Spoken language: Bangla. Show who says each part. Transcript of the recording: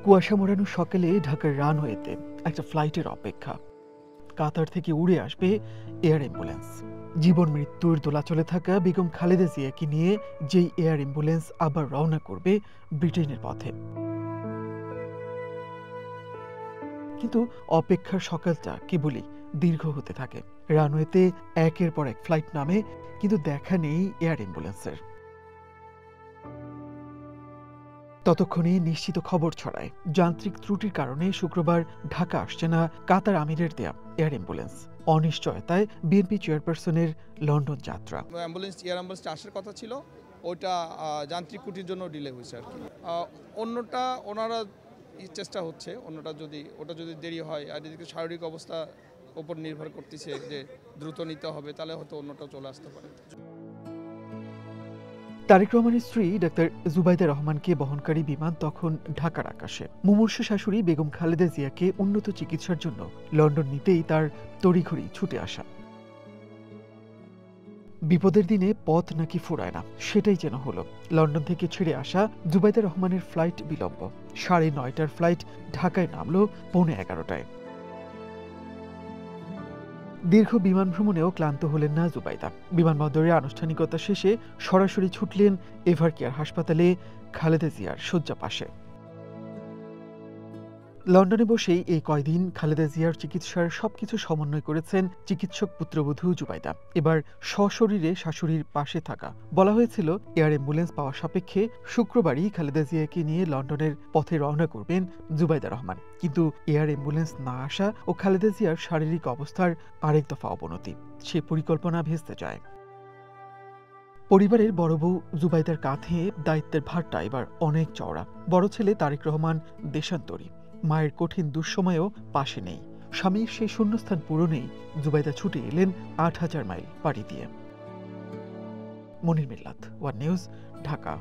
Speaker 1: কুয়াশা মোড়ানো সকালে ঢাকার রানওয়েতে একটা ফ্লাইটের অপেক্ষা। কাতার থেকে উড়ে আসবে এয়ার অ্যাম্বুলেন্স। জীবন মৃত্যুর দোলাচলে থাকা বেগম খালেদা জিয়াকে নিয়ে যেই এয়ার অ্যাম্বুলেন্স আবার রওনা করবে ব্রিটেনের পথে। কিন্তু অপেক্ষার সকালটা কেবলই দীর্ঘ হতে থাকে। রানওয়েতে একের পর এক ফ্লাইট নামে, কিন্তু দেখা নেই এয়ার অ্যাম্বুলেন্সের। ততক্ষণে নিশ্চিত খবর ছড়ায়, যান্ত্রিক ত্রুটির কারণে শুক্রবার ঢাকা আসছে না কাতার আমিরের দেয়া এয়ার অ্যাম্বুলেন্স। অনিশ্চয়তায় বিএনপি চেয়ারপারসনের লন্ডন যাত্রা।
Speaker 2: এয়ার অ্যাম্বুলেন্সটা আসার কথা ছিল, ওইটা যান্ত্রিক ত্রুটির জন্য ডিলে হয়েছে আর কি। অন্যটা ওনারা চেষ্টা হচ্ছে, ওটা যদি দেরি হয় আর এদিকে শারীরিক অবস্থা উপর নির্ভর করতেছে যে দ্রুত নিতে হবে, তাহলে হয়তো অন্যটাও চলে আসতে পারে।
Speaker 1: তারেক রহমানের স্ত্রী ডাক্তার জুবাইদা রহমানকে বহনকারী বিমান তখন ঢাকার আকাশে। মুমূর্ষু শাশুড়ি বেগম খালেদা জিয়াকে উন্নত চিকিৎসার জন্য লন্ডন নিতেই তার তড়িঘড়ি ছুটে আসা। বিপদের দিনে পথ নাকি ফুরায় না, সেটাই যেন হলো। লন্ডন থেকে ছেড়ে আসা জুবাইদা রহমানের ফ্লাইট বিলম্ব। 9:30টার ফ্লাইট ঢাকায় নামল 11:15টায়। দীর্ঘ বিমান ভ্রমণেও ক্লান্ত হলেন না জুবাইদা। বিমানবন্দরে আনুষ্ঠানিকতা শেষে সরাসরি ছুটলেন এভারকেয়ার হাসপাতালে খালেদা জিয়ার শয্যা পাশে। লন্ডনে বসেই এই কয়দিন খালেদা জিয়ার চিকিৎসার সবকিছু সমন্বয় করেছেন চিকিৎসক পুত্রবধূ জুবাইদা। এবার সশরীরে শাশুড়ির পাশে থাকা। বলা হয়েছিল এয়ার অ্যাম্বুলেন্স পাওয়া সাপেক্ষে শুক্রবারই খালেদা জিয়াকে নিয়ে লন্ডনের পথে রওনা করবেন জুবাইদা রহমান। কিন্তু এয়ার অ্যাম্বুলেন্স না আসা ও খালেদা জিয়ার শারীরিক অবস্থার আরেক দফা অবনতি, সে পরিকল্পনা ভেস্তে যায়। পরিবারের বড় বউ জুবাইদার কাঁধে দায়িত্বের ভারটা এবার অনেক চওড়া। বড় ছেলে তারেক রহমান দেশান্তরী, মায়ের কঠিন দুঃসময়েও পাশে নেই। স্বামীর সেই শূন্যস্থান পূরণেই জুবাইদা ছুটে এলেন ৮,০০০ মাইল পাড়ি দিয়ে। মনির মিল্লাত, ওয়ান নিউজ, ঢাকা।